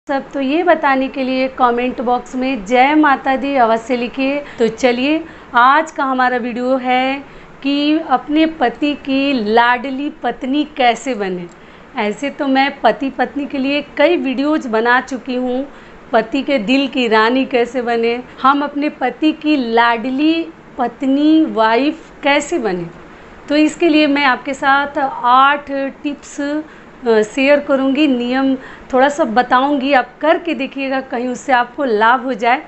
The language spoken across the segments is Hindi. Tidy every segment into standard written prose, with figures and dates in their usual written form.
सब तो ये बताने के लिए कमेंट बॉक्स में जय माता दी अवश्य लिखिए। तो चलिए आज का हमारा वीडियो है कि अपने पति की लाडली पत्नी कैसे बने। ऐसे तो मैं पति पत्नी के लिए कई वीडियोज बना चुकी हूँ, पति के दिल की रानी कैसे बने, हम अपने पति की लाडली पत्नी वाइफ कैसे बने। तो इसके लिए मैं आपके साथ 8 टिप्स शेयर करूंगी, नियम थोड़ा सा बताऊंगी, आप करके देखिएगा कहीं उससे आपको लाभ हो जाए।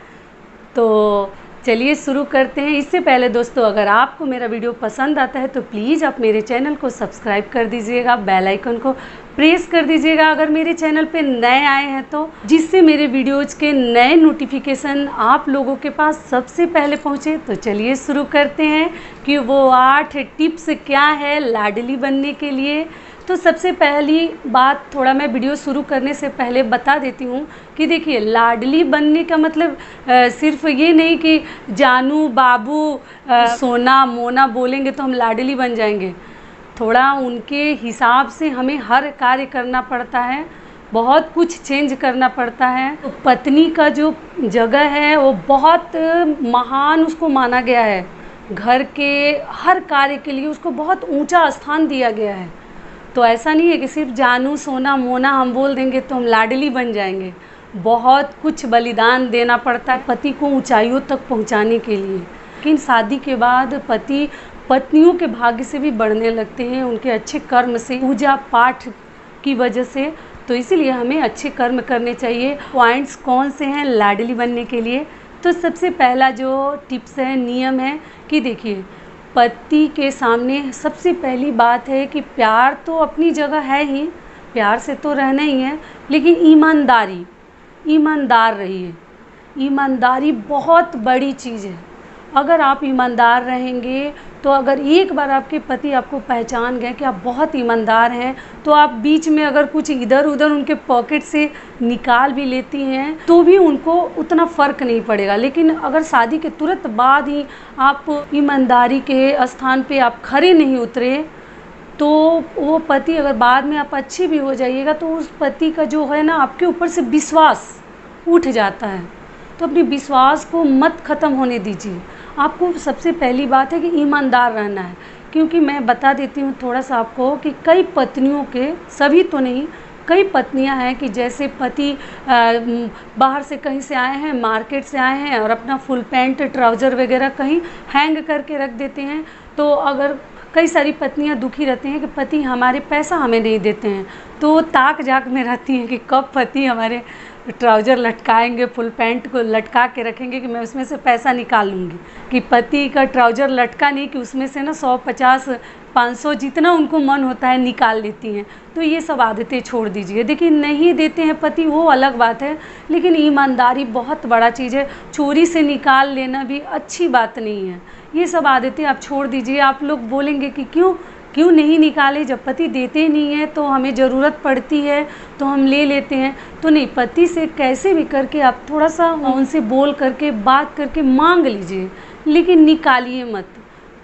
तो चलिए शुरू करते हैं। इससे पहले दोस्तों, अगर आपको मेरा वीडियो पसंद आता है तो प्लीज़ आप मेरे चैनल को सब्सक्राइब कर दीजिएगा, बेल आइकन को प्रेस कर दीजिएगा अगर मेरे चैनल पे नए आए हैं तो, जिससे मेरे वीडियोज़ के नए नोटिफिकेशन आप लोगों के पास सबसे पहले पहुँचे। तो चलिए शुरू करते हैं कि वो 8 टिप्स क्या है लाडली बनने के लिए। तो सबसे पहली बात, थोड़ा मैं वीडियो शुरू करने से पहले बता देती हूँ कि देखिए, लाडली बनने का मतलब सिर्फ ये नहीं कि जानू बाबू सोना मोना बोलेंगे तो हम लाडली बन जाएंगे। थोड़ा उनके हिसाब से हमें हर कार्य करना पड़ता है, बहुत कुछ चेंज करना पड़ता है। तो पत्नी का जो जगह है वो बहुत महान उसको माना गया है, घर के हर कार्य के लिए उसको बहुत ऊंचा स्थान दिया गया है। तो ऐसा नहीं है कि सिर्फ जानू सोना मोना हम बोल देंगे तो हम लाडली बन जाएंगे। बहुत कुछ बलिदान देना पड़ता है पति को ऊंचाइयों तक पहुंचाने के लिए। लेकिन शादी के बाद पति पत्नियों के भाग्य से भी बढ़ने लगते हैं, उनके अच्छे कर्म से, पूजा पाठ की वजह से। तो इसीलिए हमें अच्छे कर्म करने चाहिए। पॉइंट्स कौन से हैं लाडली बनने के लिए? तो सबसे पहला जो टिप्स है, नियम है कि देखिए, पति के सामने सबसे पहली बात है कि प्यार तो अपनी जगह है ही, प्यार से तो रहना ही है, लेकिन ईमानदार रहिए। ईमानदारी बहुत बड़ी चीज़ है। अगर आप ईमानदार रहेंगे तो अगर एक बार आपके पति आपको पहचान गए कि आप बहुत ईमानदार हैं, तो आप बीच में अगर कुछ इधर उधर उनके पॉकेट से निकाल भी लेती हैं तो भी उनको उतना फ़र्क नहीं पड़ेगा। लेकिन अगर शादी के तुरंत बाद ही आप ईमानदारी के स्थान पे आप खड़े नहीं उतरे तो वो पति, अगर बाद में आप अच्छी भी हो जाइएगा तो उस पति का जो है ना, आपके ऊपर से विश्वास उठ जाता है। तो अपने विश्वास को मत ख़त्म होने दीजिए। आपको सबसे पहली बात है कि ईमानदार रहना है। क्योंकि मैं बता देती हूँ थोड़ा सा आपको कि कई पत्नियों के, सभी तो नहीं, कई पत्नियां हैं कि जैसे पति बाहर से कहीं से आए हैं, मार्केट से आए हैं और अपना फुल पैंट ट्राउज़र वगैरह कहीं हैंग करके रख देते हैं। तो अगर कई सारी पत्नियां दुखी रहती हैं कि पति हमारे पैसा हमें नहीं देते हैं, तो ताक झाक में रहती हैं कि कब पति हमारे ट्राउज़र लटकाएंगे, फुल पैंट को लटका के रखेंगे कि मैं उसमें से पैसा निकाल लूँगी। कि पति का ट्राउज़र लटका नहीं कि उसमें से ना 100 50 500 जितना उनको मन होता है निकाल लेती हैं। तो ये सब आदतें छोड़ दीजिए। देखिए, नहीं देते हैं पति वो अलग बात है, लेकिन ईमानदारी बहुत बड़ा चीज़ है। चोरी से निकाल लेना भी अच्छी बात नहीं है। ये सब आदतें आप छोड़ दीजिए। आप लोग बोलेंगे कि क्यों नहीं निकाले, जब पति देते नहीं है तो हमें ज़रूरत पड़ती है तो हम ले लेते हैं। तो नहीं, पति से कैसे भी करके आप थोड़ा सा उनसे बोल करके बात करके मांग लीजिए, लेकिन निकालिए मत।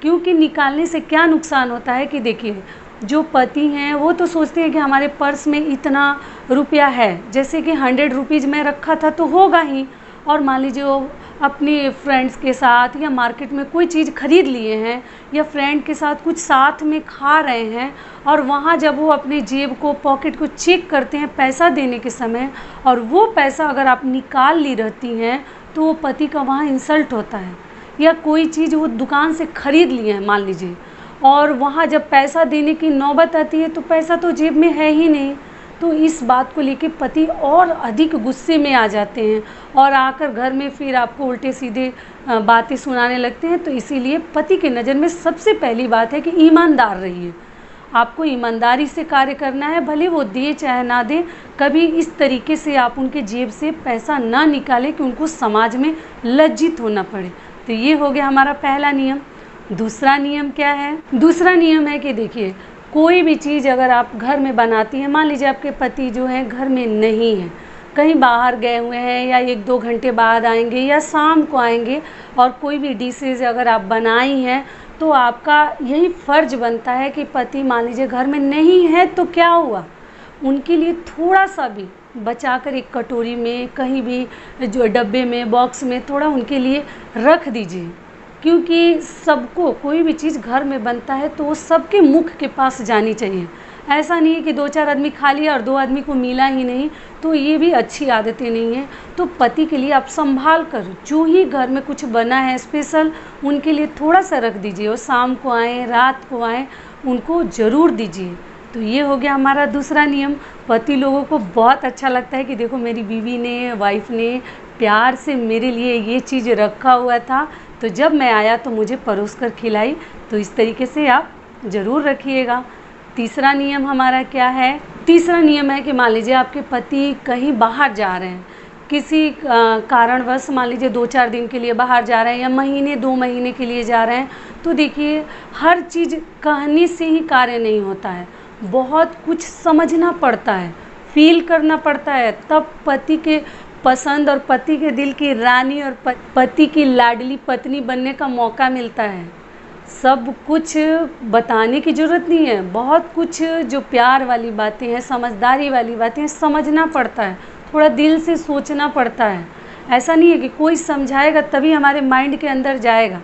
क्योंकि निकालने से क्या नुकसान होता है कि देखिए, जो पति हैं वो तो सोचते हैं कि हमारे पर्स में इतना रुपया है, जैसे कि 100 रुपीज़ में रखा था तो होगा ही। और मान लीजिए वो अपने फ्रेंड्स के साथ या मार्केट में कोई चीज़ खरीद लिए हैं या फ्रेंड के साथ कुछ साथ में खा रहे हैं, और वहाँ जब वो अपने जेब को, पॉकेट को चेक करते हैं पैसा देने के समय, और वो पैसा अगर आप निकाल ली रहती हैं तो वो पति का वहाँ इंसल्ट होता है। या कोई चीज़ वो दुकान से खरीद लिए हैं मान लीजिए, और वहाँ जब पैसा देने की नौबत आती है तो पैसा तो जेब में है ही नहीं। तो इस बात को लेके पति और अधिक गुस्से में आ जाते हैं और आकर घर में फिर आपको उल्टे सीधे बातें सुनाने लगते हैं। तो इसीलिए पति के नज़र में सबसे पहली बात है कि ईमानदार रहिए। आपको ईमानदारी से कार्य करना है, भले वो दे चाहे ना दे। कभी इस तरीके से आप उनके जेब से पैसा ना निकालें कि उनको समाज में लज्जित होना पड़े। तो ये हो गया हमारा पहला नियम। दूसरा नियम क्या है? दूसरा नियम है कि देखिए, कोई भी चीज़ अगर आप घर में बनाती हैं, मान लीजिए आपके पति जो हैं घर में नहीं हैं, कहीं बाहर गए हुए हैं या 1-2 घंटे बाद आएंगे या शाम को आएंगे, और कोई भी डिशेज अगर आप बनाई हैं तो आपका यही फ़र्ज़ बनता है कि पति मान लीजिए घर में नहीं है तो क्या हुआ, उनके लिए थोड़ा सा भी बचाकर एक कटोरी में, कहीं भी जो डब्बे में, बॉक्स में थोड़ा उनके लिए रख दीजिए। क्योंकि सबको कोई भी चीज़ घर में बनता है तो वो सबके मुख के पास जानी चाहिए। ऐसा नहीं है कि 2-4 आदमी खा लिया और 2 आदमी को मिला ही नहीं, तो ये भी अच्छी आदतें नहीं हैं। तो पति के लिए आप संभाल कर जो ही घर में कुछ बना है स्पेशल, उनके लिए थोड़ा सा रख दीजिए, और शाम को आएँ, रात को आएँ, उनको ज़रूर दीजिए। तो ये हो गया हमारा दूसरा नियम। पति लोगों को बहुत अच्छा लगता है कि देखो मेरी बीवी ने, वाइफ ने प्यार से मेरे लिए ये चीज़ रखा हुआ था, तो जब मैं आया तो मुझे परोस कर खिलाई। तो इस तरीके से आप ज़रूर रखिएगा। तीसरा नियम हमारा क्या है? तीसरा नियम है कि मान लीजिए आपके पति कहीं बाहर जा रहे हैं, किसी कारणवश, मान लीजिए 2-4 दिन के लिए बाहर जा रहे हैं या महीने 2 महीने के लिए जा रहे हैं, तो देखिए हर चीज़ कहने से ही कार्य नहीं होता है, बहुत कुछ समझना पड़ता है, फील करना पड़ता है, तब पति के पसंद और पति के दिल की रानी और पति की लाडली पत्नी बनने का मौका मिलता है। सब कुछ बताने की ज़रूरत नहीं है, बहुत कुछ जो प्यार वाली बातें हैं, समझदारी वाली बातें हैं, समझना पड़ता है, थोड़ा दिल से सोचना पड़ता है। ऐसा नहीं है कि कोई समझाएगा तभी हमारे माइंड के अंदर जाएगा।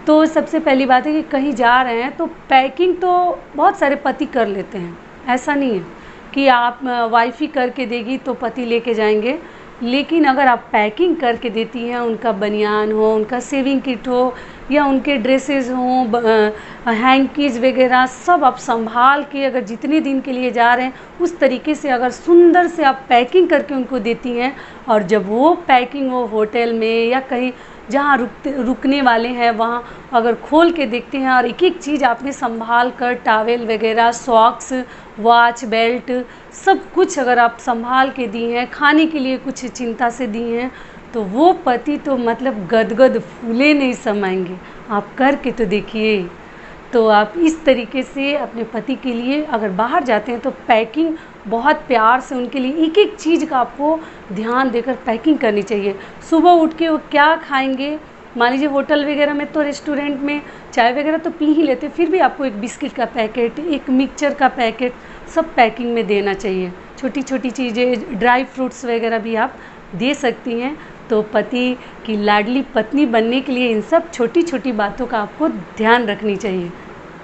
तो सबसे पहली बात है कि कहीं जा रहे हैं तो पैकिंग तो बहुत सारे पति कर लेते हैं, ऐसा नहीं है कि आप वाइफ ही करके देगी तो पति लेके जाएंगे। लेकिन अगर आप पैकिंग करके देती हैं, उनका बनियान हो, उनका सेविंग किट हो, या उनके ड्रेसेस हों, हैंकीज वगैरह, सब आप संभाल के, अगर जितने दिन के लिए जा रहे हैं उस तरीके से अगर सुंदर से आप पैकिंग करके उनको देती हैं, और जब वो पैकिंग हो होटल में या कहीं जहाँ रुकने वाले हैं वहाँ अगर खोल के देखते हैं और एक एक चीज़ आपने संभाल कर, टावेल वगैरह, सॉक्स, वॉच, बेल्ट, सब कुछ अगर आप संभाल के दी हैं, खाने के लिए कुछ चिंता से दी हैं, तो वो पति तो मतलब गदगद फूले नहीं समाएंगे। आप करके तो देखिए। तो आप इस तरीके से अपने पति के लिए अगर बाहर जाते हैं तो पैकिंग बहुत प्यार से उनके लिए एक एक चीज़ का आपको ध्यान देकर पैकिंग करनी चाहिए। सुबह उठ के वो क्या खाएंगे, मान लीजिए होटल वगैरह में तो, रेस्टोरेंट में चाय वगैरह तो पी ही लेते, फिर भी आपको एक बिस्किट का पैकेट, एक मिक्सचर का पैकेट, सब पैकिंग में देना चाहिए। छोटी छोटी चीज़ें, ड्राई फ्रूट्स वगैरह भी आप दे सकती हैं। तो पति की लाडली पत्नी बनने के लिए इन सब छोटी छोटी बातों का आपको ध्यान रखनी चाहिए।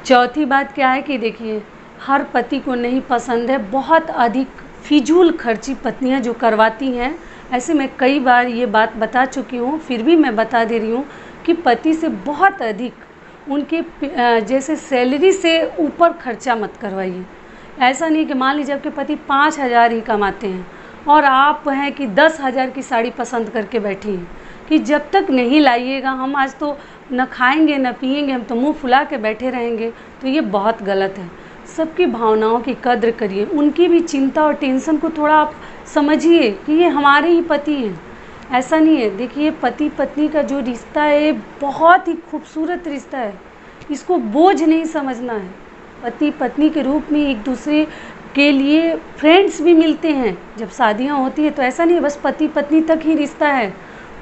चौथी बात क्या है कि देखिए हर पति को नहीं पसंद है बहुत अधिक फिजूल खर्ची पत्नियां जो करवाती हैं। ऐसे मैं कई बार ये बात बता चुकी हूँ, फिर भी मैं बता दे रही हूँ कि पति से बहुत अधिक उनके जैसे सैलरी से ऊपर खर्चा मत करवाइए। ऐसा नहीं कि मान लीजिए आपके पति 5,000 ही कमाते हैं और आप हैं कि 10,000 की साड़ी पसंद करके बैठी हैं कि जब तक नहीं लाइएगा हम आज तो न खाएंगे न पिएंगे, हम तो मुंह फुला के बैठे रहेंगे। तो ये बहुत गलत है। सबकी भावनाओं की कद्र करिए, उनकी भी चिंता और टेंशन को थोड़ा आप समझिए कि ये हमारे ही पति हैं, ऐसा नहीं है। देखिए पति पत्नी का जो रिश्ता है बहुत ही खूबसूरत रिश्ता है, इसको बोझ नहीं समझना है। पति पत्नी के रूप में एक दूसरे के लिए फ्रेंड्स भी मिलते हैं जब शादियां होती है, तो ऐसा नहीं है बस पति पत्नी तक ही रिश्ता है।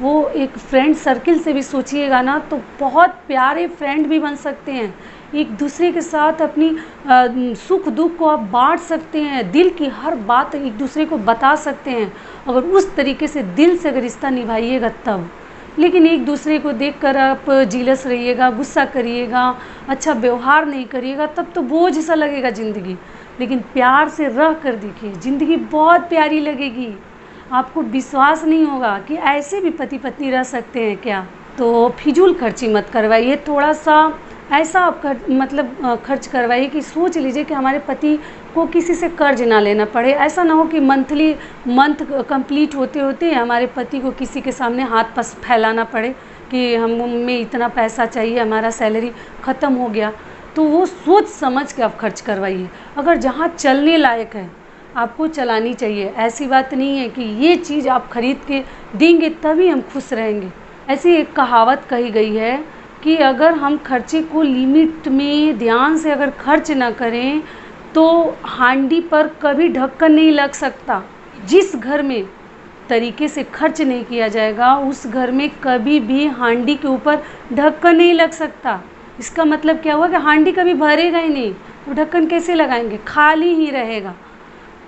वो एक फ्रेंड सर्किल से भी सोचिएगा ना तो बहुत प्यारे फ्रेंड भी बन सकते हैं। एक दूसरे के साथ अपनी सुख दुख को आप बांट सकते हैं, दिल की हर बात एक दूसरे को बता सकते हैं, अगर उस तरीके से दिल से अगर रिश्ता निभाइएगा तब। लेकिन एक दूसरे को देखकर आप जीलस रहिएगा, गुस्सा करिएगा, अच्छा व्यवहार नहीं करिएगा, तब तो बोझ सा लगेगा ज़िंदगी। लेकिन प्यार से रह कर देखिए, ज़िंदगी बहुत प्यारी लगेगी। आपको विश्वास नहीं होगा कि ऐसे भी पति पत्नी रह सकते हैं क्या। तो फिजूल खर्ची मत करवाइए, थोड़ा सा ऐसा आप खर्च करवाइए कि सोच लीजिए कि हमारे पति को किसी से कर्ज ना लेना पड़े। ऐसा ना हो कि मंथ कंप्लीट होते होते हमारे पति को किसी के सामने हाथ फैलाना पड़े कि हमें इतना पैसा चाहिए, हमारा सैलरी ख़त्म हो गया। तो वो सोच समझ के आप खर्च करवाइए। अगर जहाँ चलने लायक है आपको चलानी चाहिए। ऐसी बात नहीं है कि ये चीज़ आप खरीद के देंगे तभी हम खुश रहेंगे। ऐसी एक कहावत कही गई है कि अगर हम खर्चे को लिमिट में ध्यान से अगर खर्च ना करें तो हांडी पर कभी ढक्कन नहीं लग सकता। जिस घर में तरीके से खर्च नहीं किया जाएगा उस घर में कभी भी हांडी के ऊपर ढक्कन नहीं लग सकता। इसका मतलब क्या हुआ कि हांडी कभी भरेगा ही नहीं, तो ढक्कन कैसे लगाएंगे, खाली ही रहेगा।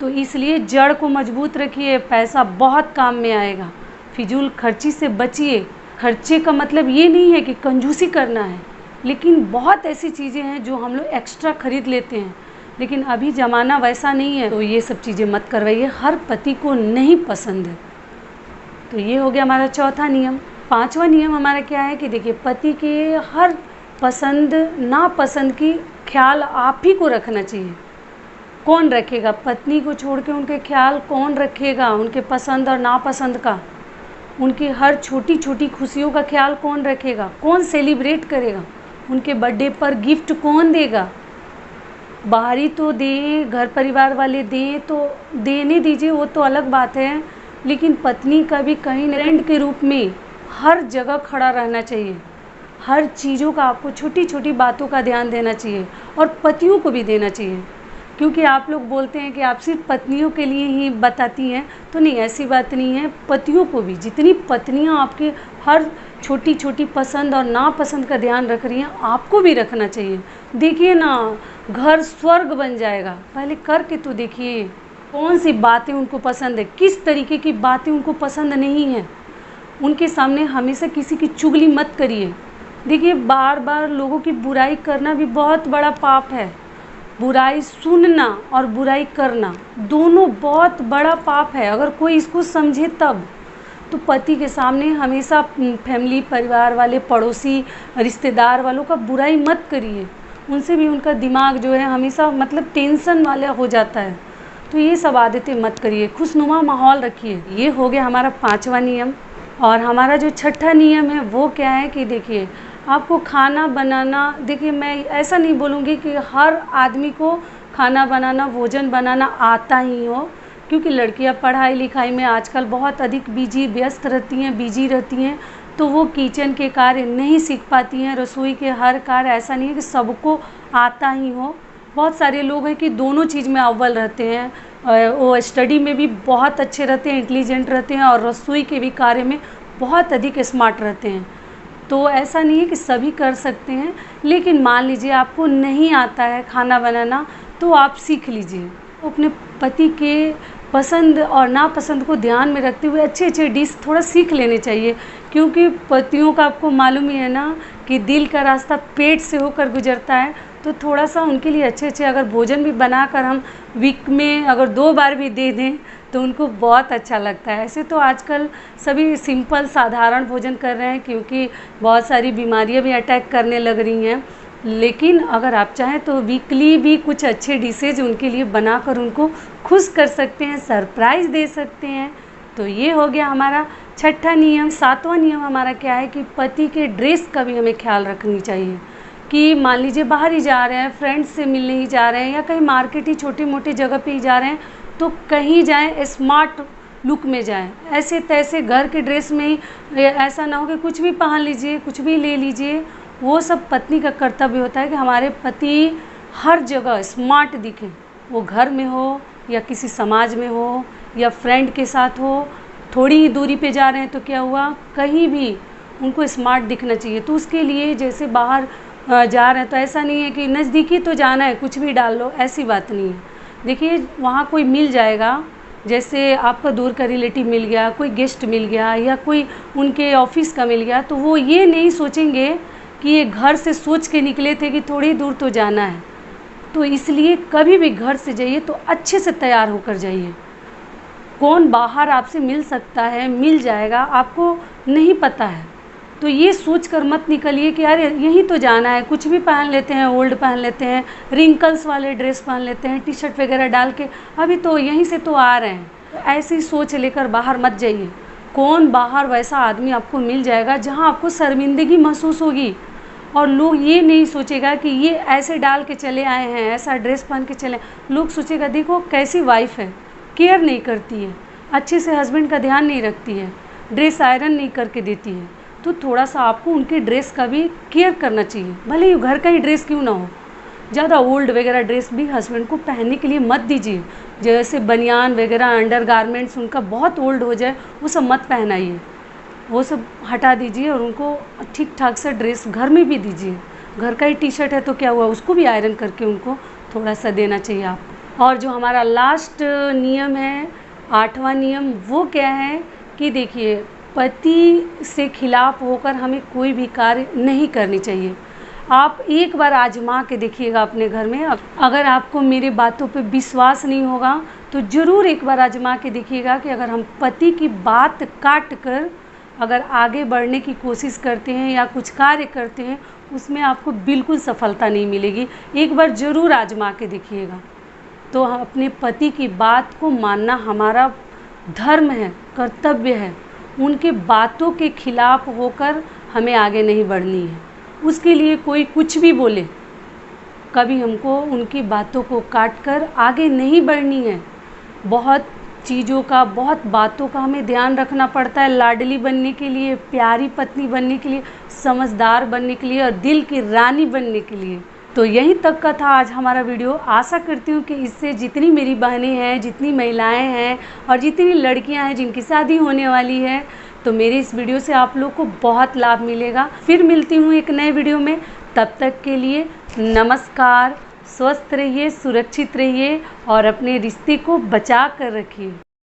तो इसलिए जड़ को मजबूत रखिए, पैसा बहुत काम में आएगा। फिजूल खर्ची से बचिए। खर्चे का मतलब ये नहीं है कि कंजूसी करना है, लेकिन बहुत ऐसी चीज़ें हैं जो हम लोग एक्स्ट्रा खरीद लेते हैं, लेकिन अभी ज़माना वैसा नहीं है, तो ये सब चीज़ें मत करवाइए, हर पति को नहीं पसंद है। तो ये हो गया हमारा चौथा नियम। पांचवा नियम हमारा क्या है कि देखिए, पति के हर पसंद नापसंद की ख्याल आप ही को रखना चाहिए। कौन रखेगा? पत्नी को छोड़ के उनके ख्याल कौन रखेगा? उनके पसंद और नापसंद का, उनकी हर छोटी छोटी खुशियों का ख्याल कौन रखेगा? कौन सेलिब्रेट करेगा? उनके बर्थडे पर गिफ्ट कौन देगा? बाहरी तो दें, घर परिवार वाले दें तो देने दीजिए, वो तो अलग बात है, लेकिन पत्नी का भी कहीं फ्रेंड के रूप में हर जगह खड़ा रहना चाहिए। हर चीज़ों का आपको, छोटी छोटी बातों का ध्यान देना चाहिए, और पतियों को भी देना चाहिए। क्योंकि आप लोग बोलते हैं कि आप सिर्फ पत्नियों के लिए ही बताती हैं, तो नहीं, ऐसी बात नहीं है। पतियों को भी, जितनी पत्नियां आपके हर छोटी छोटी पसंद और नापसंद का ध्यान रख रही हैं, आपको भी रखना चाहिए। देखिए ना, घर स्वर्ग बन जाएगा। पहले करके तो देखिए, कौन सी बातें उनको पसंद है, किस तरीके की बातें उनको पसंद नहीं है। उनके सामने हमेशा किसी की चुगली मत करिए। देखिए, बार बार लोगों की बुराई करना भी बहुत बड़ा पाप है। बुराई सुनना और बुराई करना दोनों बहुत बड़ा पाप है। अगर कोई इसको समझे तब तो पति के सामने हमेशा फैमिली, परिवार वाले, पड़ोसी, रिश्तेदार वालों का बुराई मत करिए। उनसे भी उनका दिमाग जो है हमेशा मतलब टेंशन वाला हो जाता है। तो ये सब आदतें मत करिए, खुशनुमा माहौल रखिए। ये हो गया हमारा पांचवा नियम। और हमारा जो छठा नियम है वो क्या है कि देखिए, आपको खाना बनाना, देखिए मैं ऐसा नहीं बोलूँगी कि हर आदमी को खाना बनाना, भोजन बनाना आता ही हो, क्योंकि लड़कियां पढ़ाई लिखाई में आजकल बहुत अधिक व्यस्त रहती हैं, बिजी रहती हैं, तो वो किचन के कार्य नहीं सीख पाती हैं। रसोई के हर कार्य ऐसा नहीं है कि सबको आता ही हो। बहुत सारे लोग हैं कि दोनों चीज़ में अव्वल रहते हैं, वो स्टडी में भी बहुत अच्छे रहते हैं, इंटेलिजेंट रहते हैं, और रसोई के भी कार्य में बहुत अधिक स्मार्ट रहते हैं। तो ऐसा नहीं है कि सभी कर सकते हैं, लेकिन मान लीजिए आपको नहीं आता है खाना बनाना, तो आप सीख लीजिए। अपने पति के पसंद और नापसंद को ध्यान में रखते हुए अच्छे अच्छे डिश थोड़ा सीख लेने चाहिए, क्योंकि पतियों का आपको मालूम ही है ना कि दिल का रास्ता पेट से होकर गुजरता है। तो थोड़ा सा उनके लिए अच्छे अच्छे अगर भोजन भी बनाकर हम वीक में अगर 2 बार भी दे दें तो उनको बहुत अच्छा लगता है। ऐसे तो आजकल सभी सिंपल साधारण भोजन कर रहे हैं, क्योंकि बहुत सारी बीमारियां भी अटैक करने लग रही हैं, लेकिन अगर आप चाहें तो वीकली भी कुछ अच्छे डिशेज उनके लिए बनाकर उनको खुश कर सकते हैं, सरप्राइज़ दे सकते हैं। तो ये हो गया हमारा छठा नियम। सातवां नियम हमारा क्या है कि पति के ड्रेस का भी हमें ख्याल रखनी चाहिए। कि मान लीजिए बाहर ही जा रहे हैं, फ्रेंड्स से मिलने ही जा रहे हैं, या कहीं मार्केट ही छोटी मोटी जगह पे ही जा रहे हैं, तो कहीं जाएं स्मार्ट लुक में जाएं। ऐसे तैसे घर के ड्रेस में ही ऐसा ना हो कि कुछ भी पहन लीजिए, कुछ भी ले लीजिए। वो सब पत्नी का कर्तव्य होता है कि हमारे पति हर जगह स्मार्ट दिखें, वो घर में हो या किसी समाज में हो या फ्रेंड के साथ हो। थोड़ी ही दूरी पे जा रहे हैं तो क्या हुआ, कहीं भी उनको स्मार्ट दिखना चाहिए। तो उसके लिए जैसे बाहर जा रहे हैं तो ऐसा नहीं है कि नज़दीकी तो जाना है कुछ भी डाल लो, ऐसी बात नहीं है। देखिए, वहाँ कोई मिल जाएगा, जैसे आपका दूर का रिलेटिव मिल गया, कोई गेस्ट मिल गया, या कोई उनके ऑफिस का मिल गया, तो वो ये नहीं सोचेंगे कि ये घर से सोच के निकले थे कि थोड़ी दूर तो जाना है। तो इसलिए कभी भी घर से जाइए तो अच्छे से तैयार होकर जाइए। कौन बाहर आपसे मिल सकता है, मिल जाएगा, आपको नहीं पता है। तो ये सोच कर मत निकलिए कि यार यहीं तो जाना है, कुछ भी पहन लेते हैं, ओल्ड पहन लेते हैं, रिंकल्स वाले ड्रेस पहन लेते हैं, टी शर्ट वगैरह डाल के, अभी तो यहीं से तो आ रहे हैं। तो ऐसी सोच लेकर बाहर मत जाइए। कौन बाहर वैसा आदमी आपको मिल जाएगा जहाँ आपको शर्मिंदगी महसूस होगी, और लोग ये नहीं सोचेगा कि ये ऐसे डाल के चले आए हैं, ऐसा ड्रेस पहन के चले। लोग सोचेगा देखो कैसी वाइफ है, केयर नहीं करती है, अच्छे से हस्बैंड का ध्यान नहीं रखती है, ड्रेस आयरन नहीं करके देती है। तो थोड़ा सा आपको उनके ड्रेस का भी केयर करना चाहिए, भले ही घर का ही ड्रेस क्यों ना हो। ज़्यादा ओल्ड वगैरह ड्रेस भी हस्बैंड को पहनने के लिए मत दीजिए। जैसे बनियान वगैरह, अंडर गारमेंट्स उनका बहुत ओल्ड हो जाए, वो सब मत पहनाइए, वो सब हटा दीजिए, और उनको ठीक ठाक सा ड्रेस घर में भी दीजिए। घर का ही टी शर्ट है तो क्या हुआ, उसको भी आयरन करके उनको थोड़ा सा देना चाहिए आपको। और जो हमारा लास्ट नियम है, 8वां नियम, वो क्या है कि देखिए, पति से खिलाफ होकर हमें कोई भी कार्य नहीं करनी चाहिए। आप एक बार आजमा के देखिएगा अपने घर में। अगर आपको मेरी बातों पे विश्वास नहीं होगा तो ज़रूर एक बार आजमा के देखिएगा कि अगर हम पति की बात काट कर अगर आगे बढ़ने की कोशिश करते हैं या कुछ कार्य करते हैं, उसमें आपको बिल्कुल सफलता नहीं मिलेगी। एक बार ज़रूर आजमा के देखिएगा। तो हम अपने पति की बात को मानना हमारा धर्म है, कर्तव्य है। उनके बातों के खिलाफ होकर हमें आगे नहीं बढ़नी है। उसके लिए कोई कुछ भी बोले, कभी हमको उनकी बातों को काट कर आगे नहीं बढ़नी है। बहुत चीज़ों का, बहुत बातों का हमें ध्यान रखना पड़ता है लाडली बनने के लिए, प्यारी पत्नी बनने के लिए, समझदार बनने के लिए और दिल की रानी बनने के लिए। तो यहीं तक का था आज हमारा वीडियो। आशा करती हूँ कि इससे जितनी मेरी बहनें हैं, जितनी महिलाएं हैं और जितनी लड़कियां हैं जिनकी शादी होने वाली है, तो मेरे इस वीडियो से आप लोग को बहुत लाभ मिलेगा। फिर मिलती हूँ एक नए वीडियो में। तब तक के लिए नमस्कार। स्वस्थ रहिए, सुरक्षित रहिए और अपने रिश्ते को बचा कर रखिए।